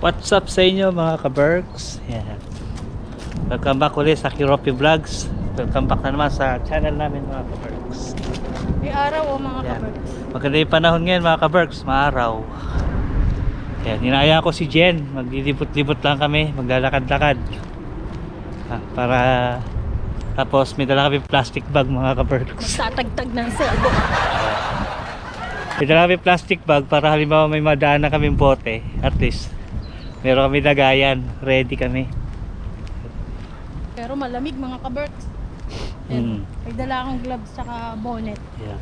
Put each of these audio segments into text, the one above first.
What's up sa inyo mga ka-Berks? Yan. Welcome back ulit sa Kiropi Vlogs. Welcome back na naman sa channel namin mga ka-Berks. May araw mga Yan. ka-Berks. Maganda yung panahon ngayon mga ka-Berks, maaraw. Yan, inaya ko si Jen. Maglilibot-libot lang kami, maglalakad-lakad. Para tapos may dala kami plastic bag mga ka-Berks. Magtatagtag ng selbo. May dala kami plastic bag para halimbawa may madaan na kaming bote. At least meron kami lagayan, ready kami. Pero malamig mga ka-Berks. May dala akong gloves tsaka bonnet. Yeah.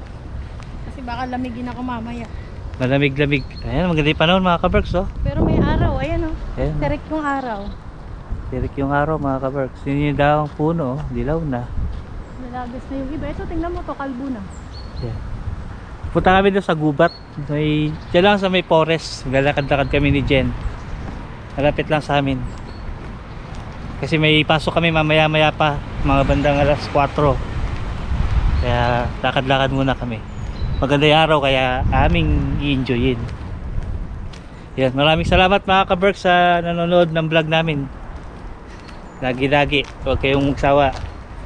Kasi baka lamigin ako mamaya. Malamig-lamig. Ayan, maganda yung panahon mga ka-Berks, oh. Pero may araw, ayan o. Ayan. Direct yung araw. Tirik yung araw mga ka-Berks. Yun yung daw ang puno, oh. Dilaw na. Nalagas na yung iba. Ito, tingnan mo to, kalbo na. Yeah. Punta kami doon sa gubat. Diyan lang sa may forest. Maglalakad-lakad kami ni Jen. Malapit lang sa amin. Kasi may pasok kami mamaya-maya pa. Mga bandang alas 4. Kaya lakad-lakad muna kami. Maganda yung araw kaya aming i-enjoyin. Yan, maraming salamat mga ka-Berks sa nanonood ng vlog namin. Lagi-lagi, huwag kayong magsawa.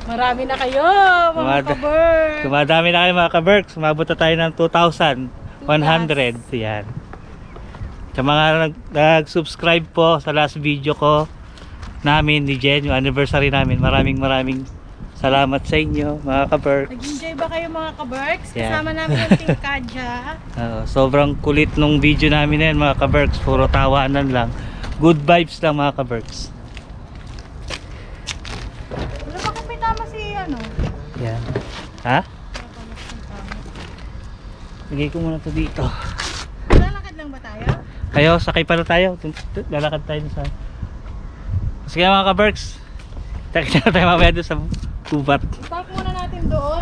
Marami na kayo mga ka-Berks. Dumadami na kayo mga ka-Berks. Umabot na tayo ng 2,100. Yan. Sa mga nag-subscribe po sa last video ko namin ni Jen, yung anniversary namin, maraming salamat sa inyo mga ka-Berks. Nag-enjoy ba kayo mga ka-Berks? Yeah. Kasama namin yung Team Kadya. Sobrang kulit nung video namin na yun mga ka-Berks. Puro tawanan lang. Good vibes lang mga ka-Berks. Wala ba kung pitama si ano? Yan. Ha? Lagay ko muna to dito. Lalakad lang ba tayo? Kayo, sakay pala tayo. Lalakad tayo sa... Sige mga ka-Berks. Takita tayo mamaya doon sa gubat. Park muna natin doon.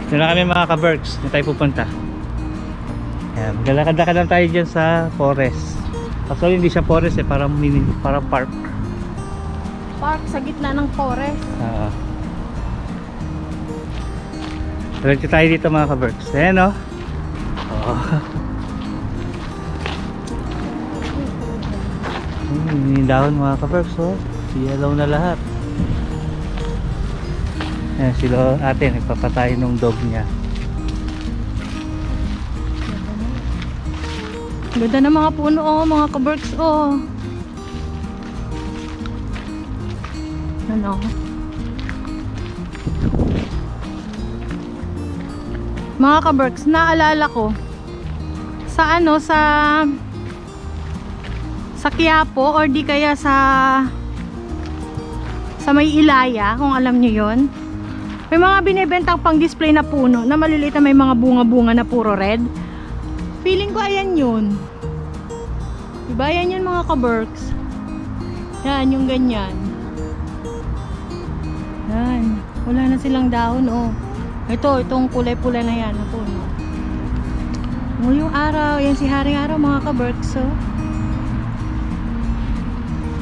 Ito na kami mga ka-Berks. Dito tayo pupunta. Ayan, maglalakad-lakad lang tayo dyan sa forest. Actually hindi siya forest eh, parang park. Park sa gitna ng forest. Diretso tayo dito mga ka-Berks. Ayan o. Yung dahon mga ka-Berks, oh. Yellow na lahat. Ayan sila ate, nagpapatay ng dog niya. Ganda ng mga puno oh, mga ka-Berks oh. Ano? Mga ka-Berks, naalala ko sa ano, sa Quiapo or di kaya sa may Ilaya, kung alam niyo yon. May mga binibentang pang display na puno na maliliit na may mga bunga-bunga na puro red. Feeling ko ayan yun. Diba yan yun mga ka-Berks? Yan, yung ganyan. Yan. Wala na silang dahon oh. Itong kulay-pula na yan na puno. Oh, yung araw. Yan si Haring Araw mga ka-Berks oh.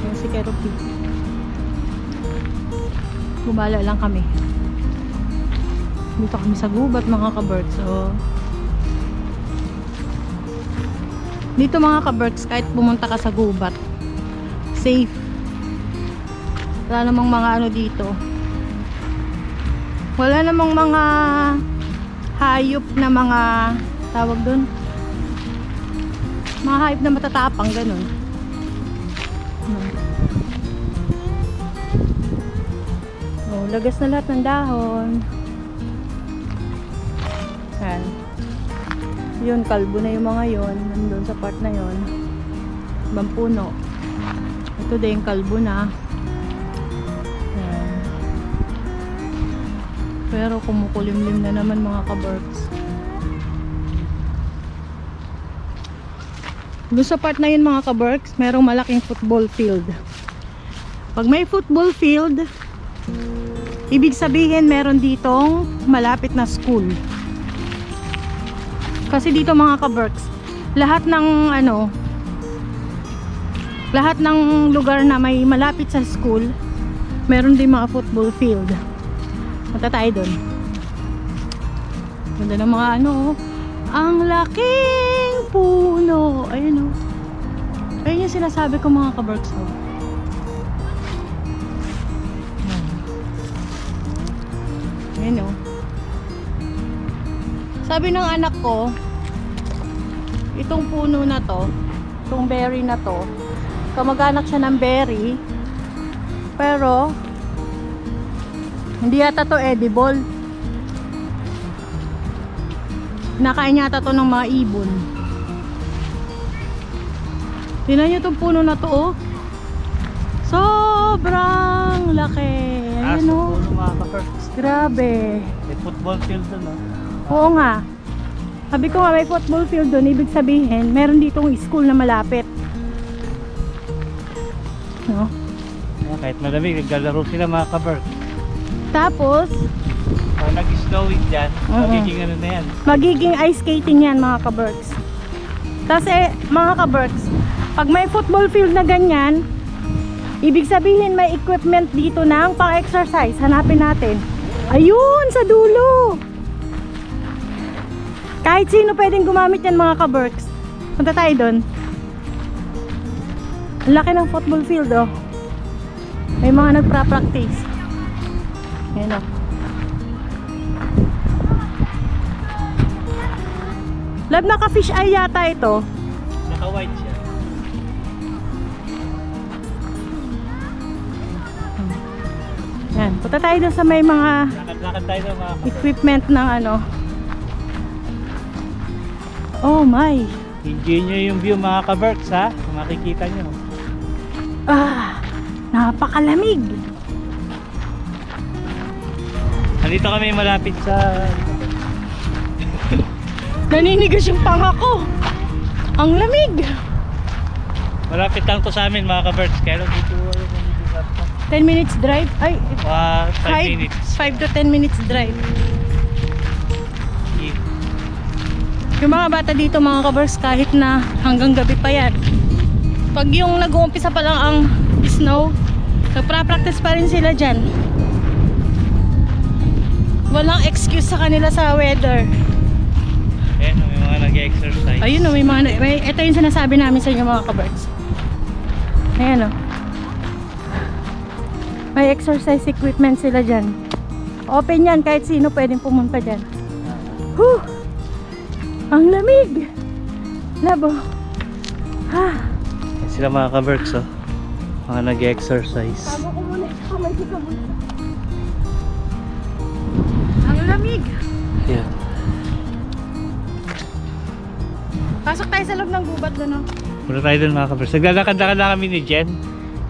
Yan si Keropi. Gumala lang kami. Dito kami sa gubat mga ka-Berks oh. Dito mga ka-Berks, kahit pumunta ka sa gubat, safe. Wala namang mga ano dito. Wala namang mga hayop na mga tawag doon. Mga hayop na matatapang ganun. Oh, lagas na lahat ng dahon. Yan. Yun, kalbo na yung mga yun. Nandun sa part na yun. Ibang puno. Ito din yung kalbo na. Yan. Pero kumukulimlim na naman mga kabarks. Doon sa part na yun mga kabarks, merong malaking football field. Pag may football field, ibig sabihin meron ditong malapit na school. Kasi dito mga kabarks, lahat ng lahat ng lugar na may malapit sa school, meron din mga football field. Punta tayo doon. Ganda ng mga ang laking puno. Ayun ayun yung sinasabi ko mga kabarks. Ayun sabi ng anak ko, itong puno na to, itong berry na to, kamag-anak siya ng berry, pero hindi yata to edible. Nakain yata to ng mga ibon. Tingnan nyo itong puno na to, sobrang laki. Ayun puno mga kabarks. Grabe. May football field doon, Oo nga. Sabi ko nga may football field doon, ibig sabihin meron ditong school na malapit. No? Kahit malamig, naglalaro sila mga kabarks. Tapos, Pag nag-snowing dyan, magiging ano na yan. magiging ice skating yan mga kabarks. Tapos mga kabarks, pag may football field na ganyan, ibig sabihin may equipment dito ng pang-exercise. Hanapin natin. Ayun, sa dulo. Kahit sino pwedeng gumamit yan mga kabarks. Punta tayo doon. Ang laki ng football field May mga nagpa-practice. Ayan Lab, naka-fish eye yata ito. Naka-white siya. Yan, punta tayo doon sa may mga Lakad-lakad tayo ng mga kabarks. equipment ng Oh my. Enjoy nyo yung view mga kabarks ha. Makikita nyo. Napakalamig. Nandito kami malapit sa... Naninigas yung panga ko. Ang lamig. Malapit lang to sa amin mga kabarks. Kaya lang dito 10 minutes drive. Ay, 5 minutes. 5 to 10 minutes drive. Yung mga bata dito mga kabarks, kahit na hanggang gabi pa yan, pag yung nag-uumpisa pa lang ang snow, nagpa-practice pa rin sila dyan. Walang excuse sa kanila sa weather. Ayan, may mga nag-exercise. Ayun ito yung sinasabi namin sa inyo mga kabarks. Ayan may exercise equipment sila dyan. Open yan, kahit sino pwedeng pumunta dyan. Whew! Ang lamig! Labo. Sila mga kabarks mga nag-exercise. Tama ko muna ito, kamay ko sa bulsa. Ang lamig! Yeah. Pasok tayo sa loob ng gubat doon Muna tayo dun mga kabarks. Naglalakad-lakad na kami ni Jen.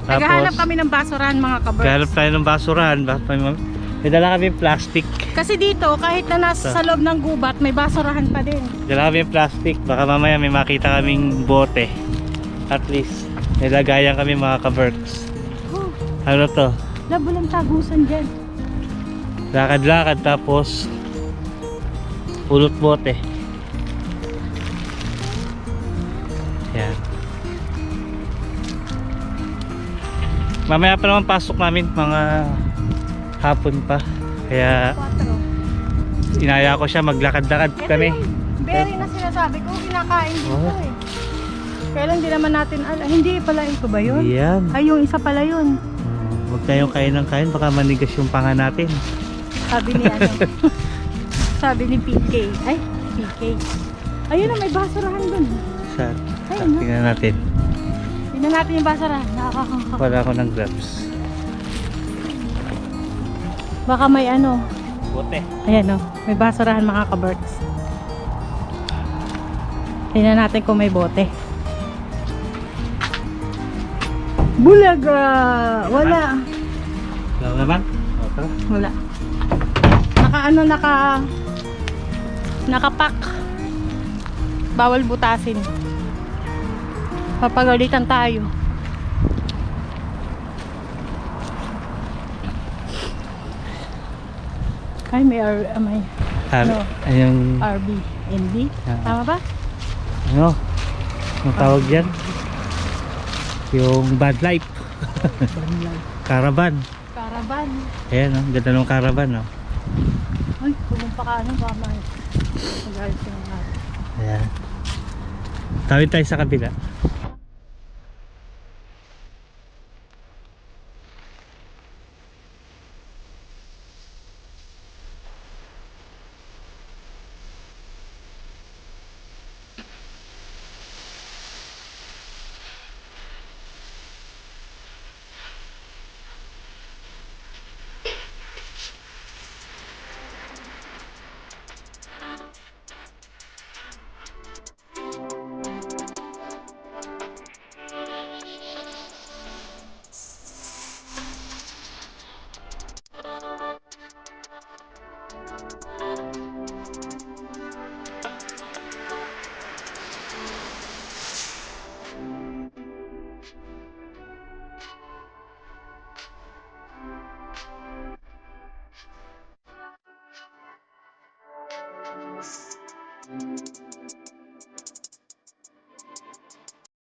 Naghahanap kami ng basurahan mga kabarks. Naghahanap tayo ng basurahan. May dala kami plastic. Kasi dito, kahit na nasa sa loob ng gubat, may basurahan pa din. Dala kami plastic. Baka mamaya may makita kaming bote. At least, may lagayan kami mga kabarks. Ano to? Labo lang tagusan dyan. Lakad-lakad tapos pulot bote. Yan. Mamaya pa naman pasok namin, mga hapon pa. Kaya 4. inaya ko siya maglakad-lakad Ito kami. yung berry na sinasabi ko, kinakain dito Kaya lang di naman natin hindi pala ito ba yun? Yan. Ay, yung isa pala yun. Huwag tayong kain ng kain, baka manigas yung panga natin. Sabi ni sabi ni PK. Ay, PK. Ayun na, may basurahan dun. Sa, Ayun, no? tingnan natin. Tingnan natin yung basurahan. Nakakakakak. Wala ako ng gloves. Baka may ano. Bote. Ayan o. May basurahan mga kaberks. Tingnan natin kung may bote. Bulaga! Wala. Wala naman. O, tara. Wala. Nakapack. Bawal butasin. Papagalitan tayo. Ay, may ano? Yung, RB. NB? Tama ba? ano? Ang tawag dyan? Yung bad life. Caravan. Caravan. Ayan, ganda ng caravan, no? Ay, pumunta ka ano ba? Mag-alis ka ng araw. Ayan. Tawid tayo sa kabila.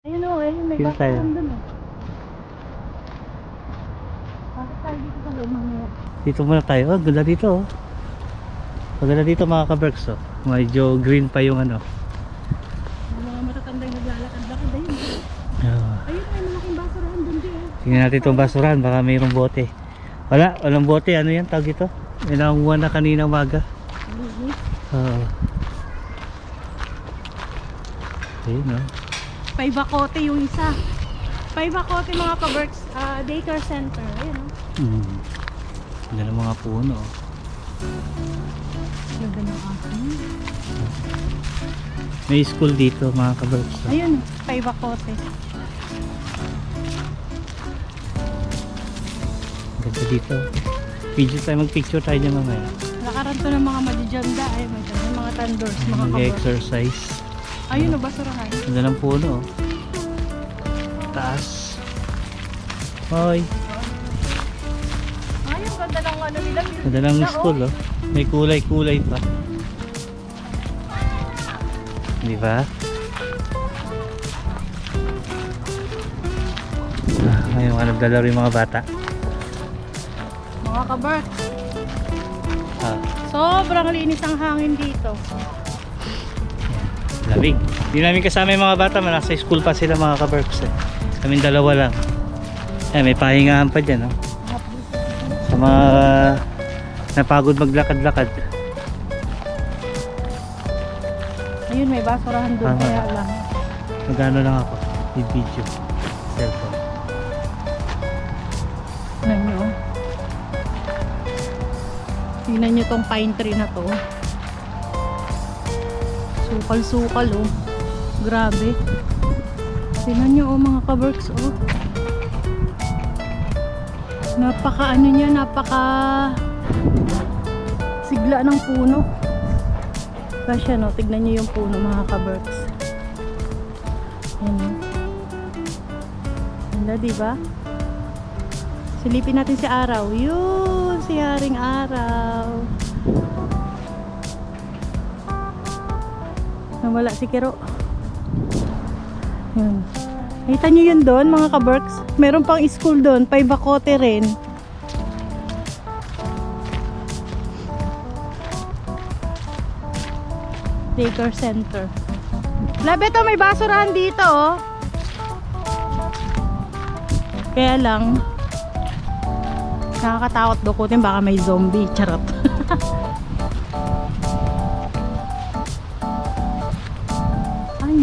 Ayun o, may Dito tayo. basurahan dun o. Bakit tayo dito sa lumang ngayon? Dito muna tayo. Oh, ganda dito, oh. Maganda dito mga kaberks, oh. Medyo green pa yung ano. Yung mga matatandang naglalakad-lakad ayun. Oh. Ayun, may malaking basurahan dun din. Tingnan natin itong basurahan, baka mayroong bote. Walang bote. Ano yan, tawag ito? May nakunguha na kanina umaga. Oo. Ayun, oh. Paibacote yung isa. Paibacote mga kaberks, daycare center. Ayun o. Ganda ng mga puno, oh. Ganda ng akin. May school dito mga kaberks, oh. Ayun, Paibacote. Ganda dito. Mag-picture tayo dyan mamaya. Lakaran to ng mga madijanda. Ayun, may mga tandors, mga kaberks. Mag-exercise. Ayun o, basurahan. Ganda ng puno, oh. Taas. Hoy. Ayun, ganda ng ano nila. Ganda ng school, oh. May kulay-kulay pa. Di ba? Ngayon nga naglalaro yung mga bata. Mga kaberks. Ah, Sobrang linis ang hangin dito. lamig. Hindi namin kasama yung mga bata, nasa school pa sila mga kaberks, eh. Kaming dalawa lang. Eh, may pahingahan pa dyan, oh. Sa mga napagod maglakad-lakad. Ayun, may basurahan doon. Tama. Kaya lang. Magano lang ako. With video. Cellphone. Tignan nyo. Tignan nyo tong pine tree na to. Sukal-sukal, oh. Grabe. Tingnan nyo, oh, mga kaberks, oh. Napaka ano niya, napaka sigla ng puno. Kasi no, tignan nyo yung puno, mga kaberks. Yan, oh. Ganda, diba? Silipin natin si Araw. Yun, si Haring Araw. Nawala si Kero. Yun. Nakita nyo yun doon, mga kaberks? Meron pang school doon, Paibacote rin. Daycare center. Labi to, may basurahan dito, oh. Kaya lang, nakakatakot dukutin, baka may zombie. Charot.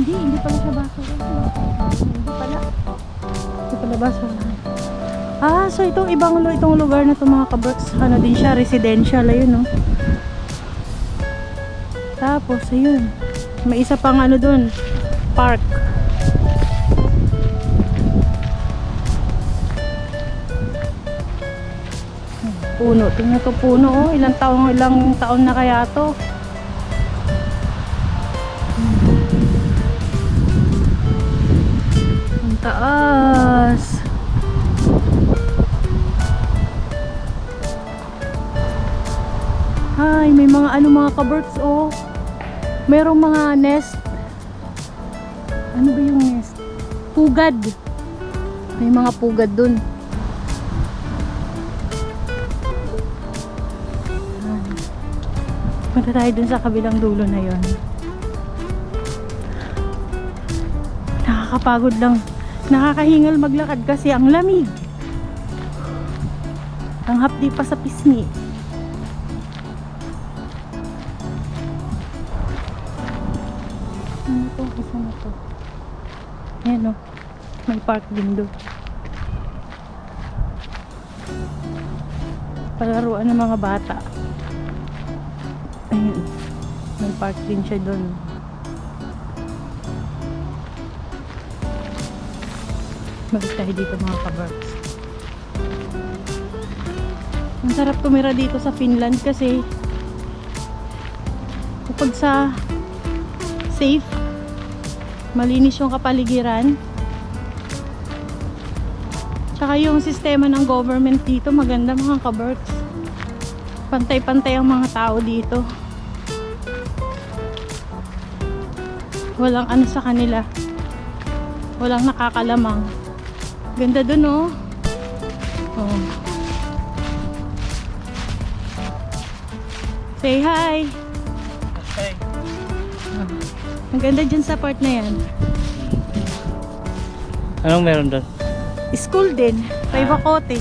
Hindi pala siya basurahan. Hindi pala basurahan. Ah, so itong itong lugar na to mga kaberks, ano din siya, residential, ayun, no? Tapos, ayun, may isa pang ano dun, park. Puno, tingnan to puno, oh. Ilang taon na kaya to. Ang taas. Ay, may mga ano mga kaberks, oh. Merong mga nest. Ano ba yung nest? Pugad. May mga pugad dun. Punta tayo dun sa kabilang dulo na yon. Nakakapagod lang. Nakakahingal maglakad kasi ang lamig. Ang hapdi pa sa pisngi. Ano to? Isa na to. Ayan, oh. May park din doon. Palaruan ng mga bata. Ayun. May park din siya doon. Balik tayo dito mga kabarks. Ang sarap tumira dito sa Finland kasi kapag sa safe, malinis yung kapaligiran, tsaka yung sistema ng government dito maganda mga kabarks. Pantay-pantay ang mga tao dito. Walang ano sa kanila, walang nakakalamang. Ganda dun, oh. Oh. Say hi. Okay. Oh. Ang ganda dyan sa part na yan. Anong meron doon? School din. Paibakote.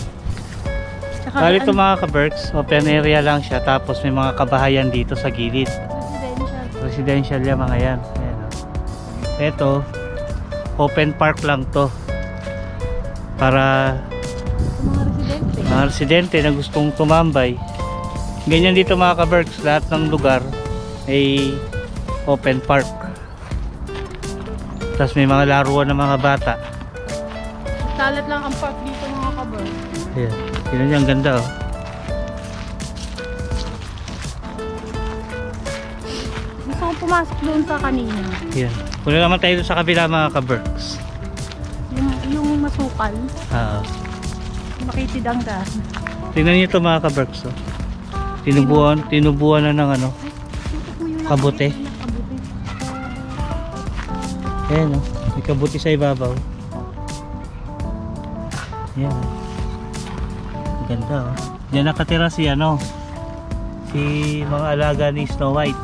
Tsaka Bali ito mga kaberks, open area lang siya, tapos may mga kabahayan dito sa gilid. residential. Residential yan mga yan. Ayan, oh. Ito, open park lang to. Para Mga residente. mga residente na gustong tumambay. Ganyan dito mga kaberks, lahat ng lugar ay open park. Tapos may mga laruan ng mga bata. Talat lang ang park dito mga kabor. Ayan, yun yung ganda, oh. Gusto kong pumasok doon sa kanina. Ayan. Punta naman tayo doon sa kabila mga kaberks. Yung masukal. Makitid ang daan. Tingnan niyo ito mga kaberks, oh. Tinubuan na ng ano, kabuti. Ayan, oh. May kabuti sa ibabaw. Ayan, oh. Ang ganda, oh. Diyan nakatira si ano, si mga alaga ni Snow White.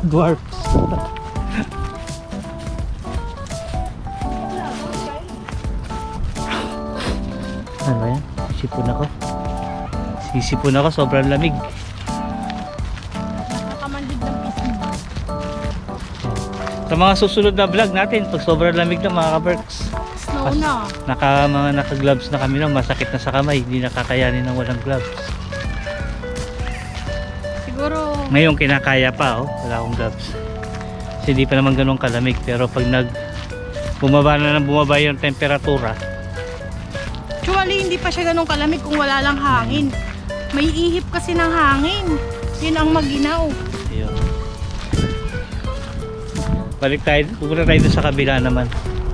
Dwarfs. Ano yan? Sisipon ako, sobrang lamig. Nakakamandid ng pisngi. Sa mga susunod na vlog natin, pag sobrang lamig na mga kaberks, Snow na. naka-gloves na kami, no? Masakit na sa kamay, hindi nakakayanin ng walang gloves. Siguro Ngayon kinakaya pa, oh, wala akong gloves. Kasi hindi pa naman ganun kalamig, pero pag bumaba yung temperatura, actually hindi pa siya ganun kalamig kung wala lang hangin. May ihip kasi ng hangin. Yun ang maginaw. ayun. Balik tayo, pupunta tayo dun sa kabila naman,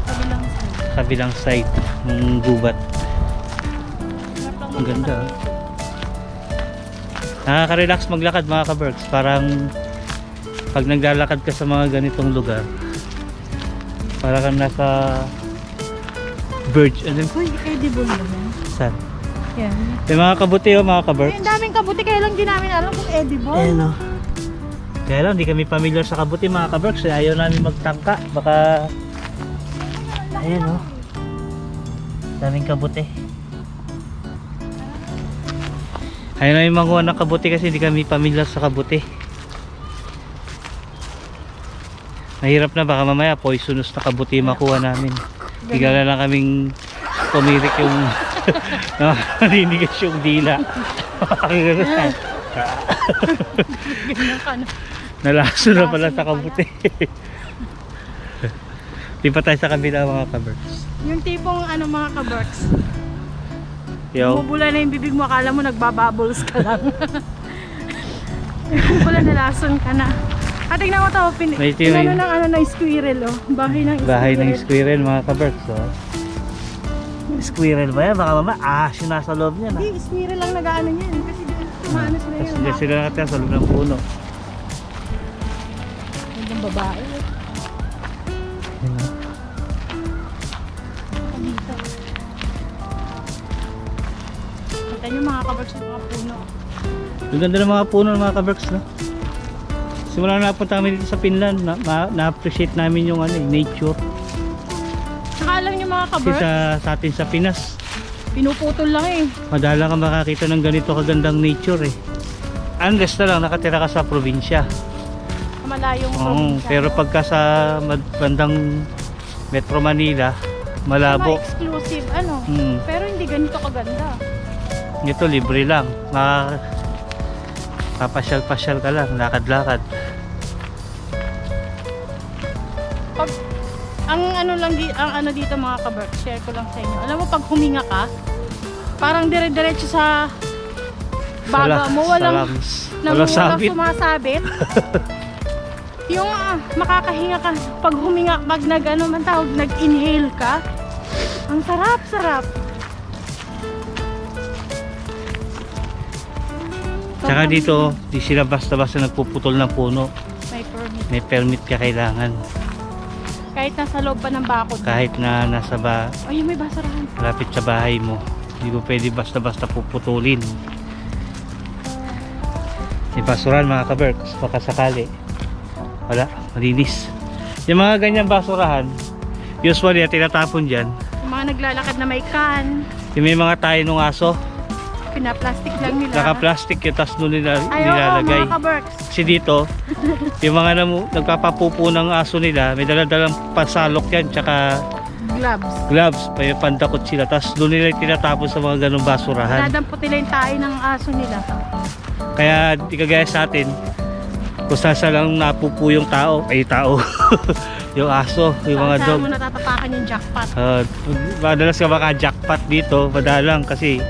Kabilang side. kabilang side ng gubat. Ang ganda, oh. Nakaka-relax maglakad mga kaberks. Parang pag naglalakad ka sa mga ganitong lugar, para kang nasa verge. Ano? Uy, edible naman. Saan? Yan. May mga kabuti, oh, mga Ay, kaberks. ang daming kabuti kaya lang di namin alam kung edible. Ayan, oh. Kaya lang, hindi kami familiar sa kabuti mga kaberks. Ayaw namin magtangka. Baka, ayan, oh. Daming kabuti. Ayaw namin manguha ng kabuti kasi hindi kami familiar sa kabuti. Mahirap na, baka mamaya poisonous na kabuti makuha namin. Bigla lang kaming pumirik yung naninigas yung dila. Ganyan ka na. Nalaso na pala Nalaso sa na kabuti. Di pa tayo sa kabila mga kaberks. Yung tipong ano mga kaberks, Yo. bumubula na yung bibig mo, akala mo nagbabubbles ka lang. Bumubula na lason ka na. At tingnan mo ito, May ito yung- ng squirrel oh. Bahay ng squirrel. Bahay ng squirrel mga kaberks. Oh. Squirrel ba yan? Baka mama, siya nasa loob niya na. Hindi, squirrel lang nag-ano niyan. Kasi tumaano sila Kasi yun. hindi sila nakatira sa loob ng puno. Gandang babae. Yun, oh. Dito. Kita nyo mga kaberks ng mga puno. Ang ganda ng mga puno ng mga kaberks, no? Simula na napunta kami dito sa Finland, na-appreciate namin yung nature. Saka alam nyo mga Kasi kaberks, sa atin sa Pinas, pinuputol lang eh. madalang ka makakita ng ganito kagandang nature eh. Unless na lang nakatira ka sa probinsya. Malayong Oo, probinsya. pero pagka sa bandang Metro Manila, malabo. Mga exclusive ano. Hmm. Pero hindi ganito kaganda. Ito libre lang. Papasyal-pasyal ka lang, lakad-lakad. Pag ang ano dito mga kaberk, share ko lang sa inyo. Alam mo pag huminga ka, parang dire-diretso sa baga mo, walang sabit. sumasabit. Yung makakahinga ka pag huminga, pag nag-inhale ka. Ang sarap. Tsaka dito, di sila basta-basta nagpuputol ng puno. May permit. May permit ka kailangan. Kahit nasa loob pa ng bakod. Kahit na nasa Ay, may basurahan. malapit sa bahay mo, hindi mo pwede basta-basta puputulin. May basurahan mga kaberks, baka sakali. Wala, malinis. Yung mga ganyang basurahan, usually tinatapon dyan. Yung mga naglalakad na may can, Yung may mga tayo ng aso, pinaplastic lang nila. naka-plastic yung tas doon nila Ay, oo, nilalagay. mga kaberks. Kasi dito, yung mga nagpapapupo ng aso nila, may daladalang pasalok yan, tsaka Gloves. gloves, may pandakot sila. Tapos doon nila tinatapon sa mga ganong basurahan. Dadampot nila yung tayo ng aso nila. Kaya di kagaya sa atin, kung saan lang napupo yung tao, yung aso, yung mga Saan dog. mo natatapakan yung jackpot. Madalas ka maka-jackpot dito, madalang kasi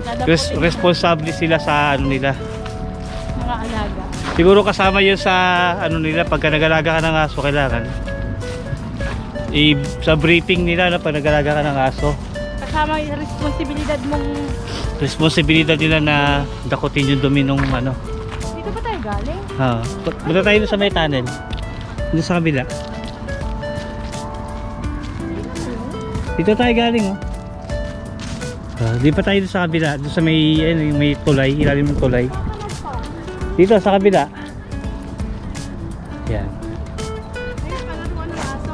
Dadamputin responsable sila sa nila. mga alaga. Siguro kasama yun sa nila, pagka nag-alaga ka ng aso, kailangan sa briefing nila na pag nag-alaga ka ng aso, Kasama yung responsibilidad nila na dakutin yung dumi nung Dito ba tayo galing? Punta tayo sa may tunnel, dito sa kabila. Dito tayo galing di pa tayo sa kabila, dito sa may tulay, ilalim ng tulay. Dito sa kabila. Yan. Ayun, palaruan ng aso.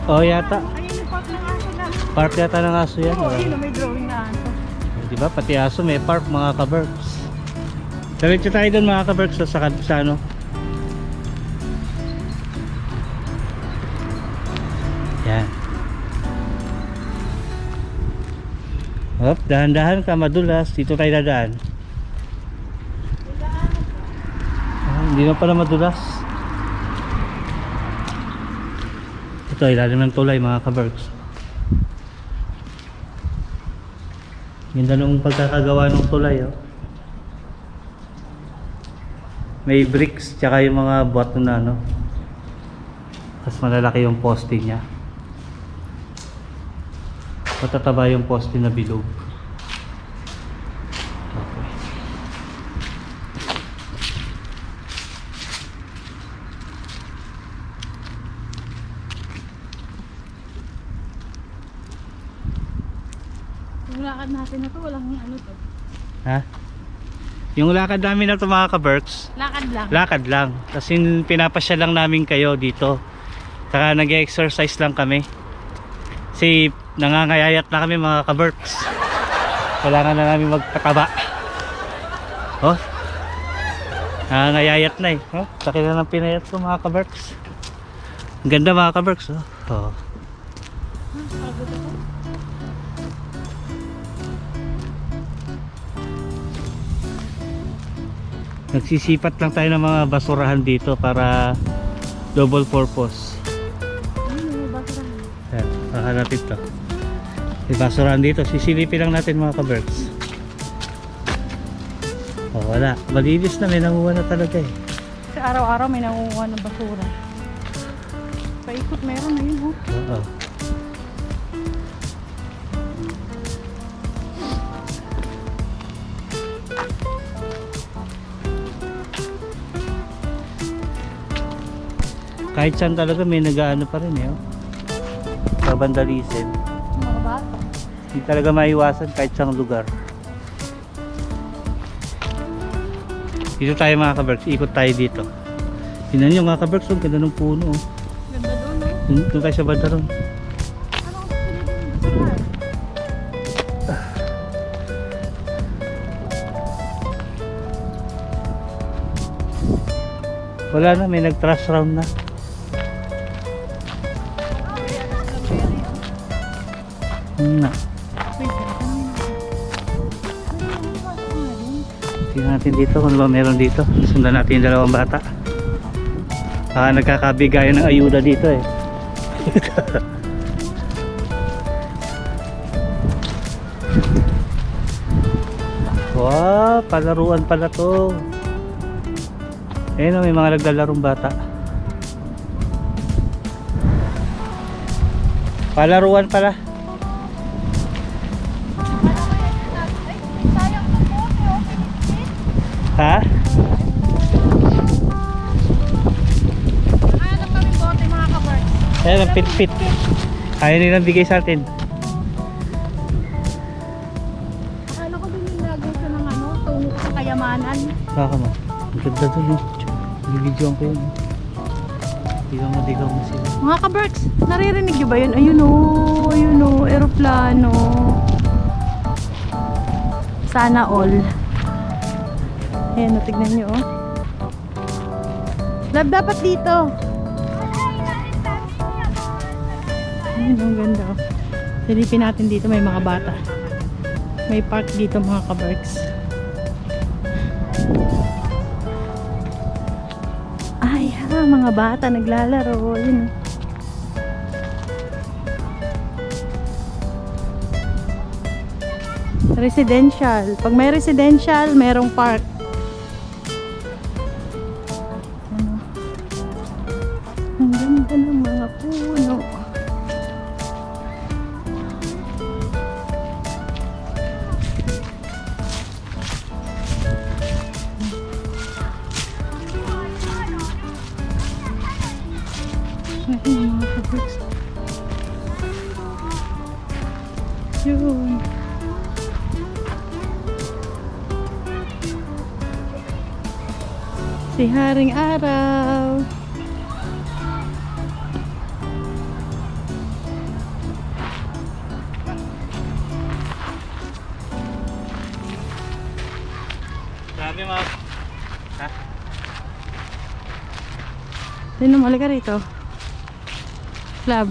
Oh, yata. Ayun yung park ng aso na. Park yata ng aso yan. Oo, yun, may drawing na aso. Diba? Pati aso may park mga kaberks. Diretso tayo doon mga kaberks sa Yan. Hop, dahan-dahan ka, madulas. Dito tayo dadaan. Hindi na pala madulas. Ito, ilalim ng tulay mga kaberks. Ganda nung pagkakagawa ng tulay May bricks tsaka yung mga buhat na Mas malalaki yung poste niya. Matataba yung poste na bilog. Okay. Yung lakad natin na to, walang to. Ha? Yung lakad namin na to mga kaberks, Lakad lang. lakad lang. Kasi pinapasya lang namin kayo dito. Saka nag-exercise lang kami. Kasi nangangayayat na kami mga kaberks. Kailangan na namin magpataba. Nangangayayat na Laki na ng pinayat ko mga kaberks. Ang ganda mga kaberks. Pagod ako. Nagsisipat lang tayo ng mga basurahan dito para double purpose. Ano, basurahan? Ayan, hahanapin to. May basurahan dito, sisilipin lang natin mga kaberks. Oh, wala. Malinis na, may nanguha na talaga eh. Kasi araw-araw may nangunguha ng basura. Paikot meron na yun, oh. Oo. Kahit saan talaga may nag-aano pa rin eh. Oh. Babandalisin. Mga bata. Hindi talaga maiwasan kahit saan lugar. Dito tayo mga kaberks, ikot tayo dito. Tingnan nyo mga kaberks, ang ganda ng puno. Oh. Ganda doon, oh. Doon tayo sa banda ron. Ano ang pinili ng basurahan? Wala na, may nag-trash round na. Na. Wait, Tingnan natin dito kung ano ba meron dito. Sundan natin yung dalawang bata. Nagkakabigayan ng ayuda dito eh. Wow, palaruan pala to. Ayun, may mga naglalarong bata. Palaruan pala. Ha? Hanap kami bote mga kabarks. Ayan, ang pit-pit. Ayaw nilang bigay sa atin. Akala ko din yung lagaw siya ng ano, tungo sa kayamanan. Baka mo. Ang ganda doon yun. Bibidyoan ko yun. Digaw mo sila. Mga kabarks, naririnig nyo ba yun? Ayun o, aeroplano. Sana all. Ayan o, tignan nyo o. Love, dapat dito. Ayun, ang ganda o. Silipin natin dito, may mga bata. May park dito mga kabarks. Ay ha, mga bata naglalaro. Yun. Residential. Pag may residential, merong park. Ano? Ang ganda ng mga puno. Ayun, mga kabarks. Yun. Si Haring Araw. Grabe mga... Ha? Sino mo, halika rito. Club.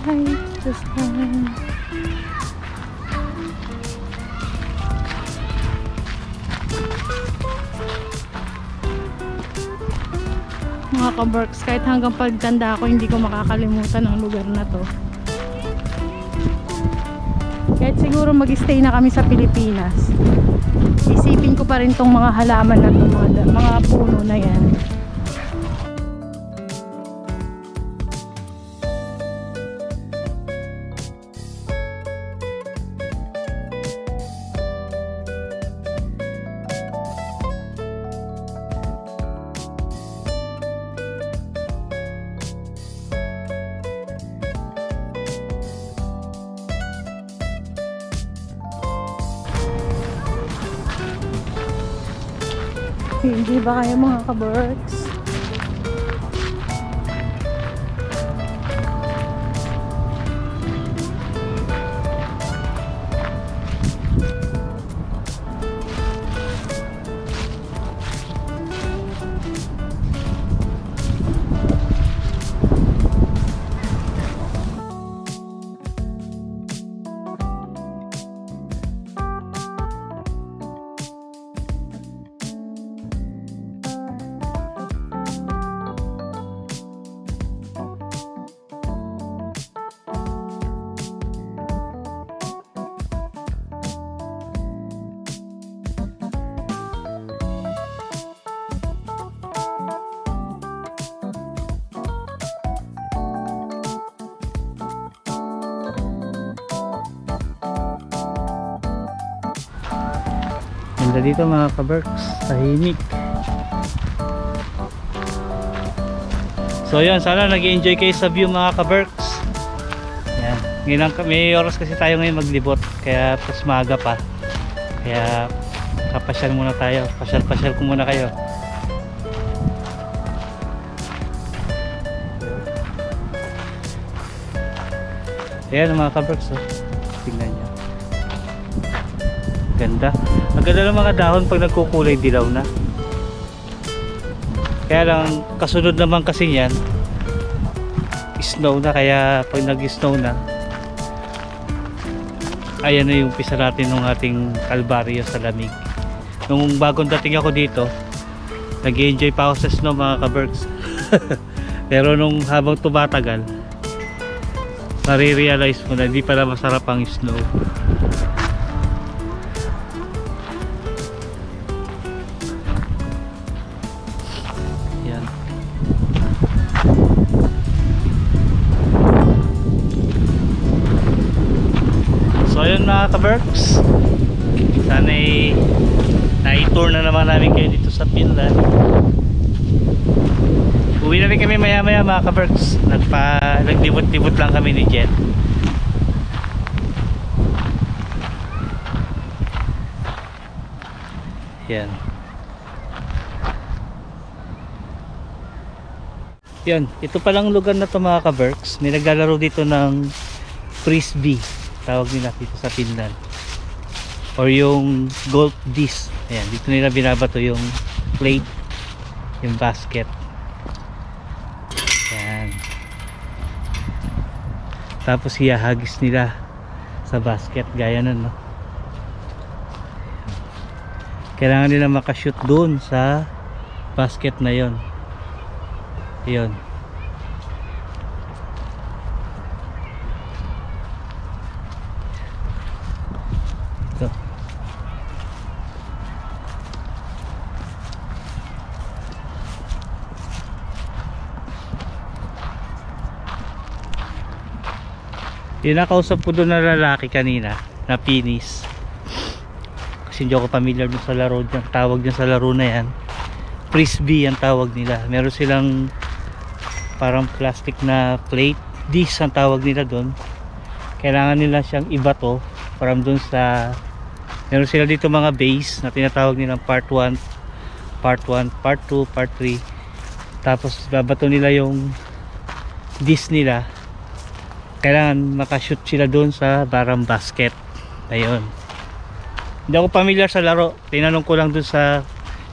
Hi, this time. Mga kabarks, kahit hanggang pagtanda ako, hindi ko makakalimutan ang lugar na to. Kahit siguro mag-stay na kami sa Pilipinas, isipin ko pa rin tong mga halaman na to, mga puno na yan. Hindi ba kayo mga ka-Berks? Ganda dito mga ka-Berks, tahimik. So yun, sana nag-enjoy kayo sa view mga ka-Berks. Yan. Ngayon, may oras kasi tayo ngayon maglibot, kaya pas maaga pa. Kaya kapasyal muna tayo, pasyal-pasyal ko muna kayo. Ayan mga ka-Berks, oh. Tingnan nyo. Ganda. Ang ganda ng mga dahon pag nagkukulay dilaw na. Kaya lang kasunod naman kasi yan snow na, kaya pag nag-snow na ayan na yung pisa natin ng ating kalbaryo sa lamig. Nung bagong dating ako dito, nag-enjoy pa ako sa snow mga ka-Berks. Pero nung habang tumatagal, nare-realize mo na hindi pala masarap ang snow. So ayun mga ka-Berks, sana'y na-tour na naman namin kayo dito sa Finland. Uwi na rin kami maya maya mga ka-Berks. Nagdibot-dibot lang kami ni Jen. Yan. Yan, ito palang lugar na to mga ka-Berks. May naglalaro dito ng frisbee, tawag nila dito sa Finland, or yung golf disc. Ayan, dito nila binabato yung plate, yung basket. Ayan, tapos hiyahagis nila sa basket gaya nun, no? Kailangan nila makashoot dun sa basket na yon. Yun. Ito. Yung nakausap ko doon na lalaki kanina na Finnish, kasi hindi ako familiar dun sa laro dyan. Tawag dyan sa laro na yan frisbee ang tawag nila. Meron silang parang plastic na plate, disc ang tawag nila doon. Kailangan nila siyang ibato from doon sa, meron sila dito mga base na tinatawag nilang part 1, part 1, part 2, part 3. Tapos babato nila yung disc nila. Kailangan makashoot sila doon sa barang basket. Ayun, hindi ako familiar sa laro. Tinanong ko lang doon sa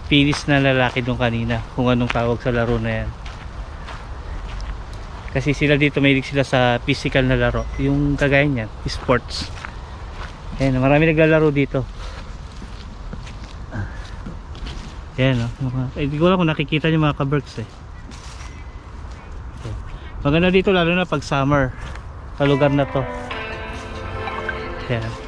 Finnish na lalaki doon kanina kung anong tawag sa laro na yan. Kasi sila dito mahilig sila sa physical na laro, yung kagaya niyan, sports. Ayan, marami naglalaro dito. Ayan, no? Hindi ko lang kung nakikita niyo mga ka-Berks eh. Maganda dito lalo na pag summer sa lugar na to. Ayan.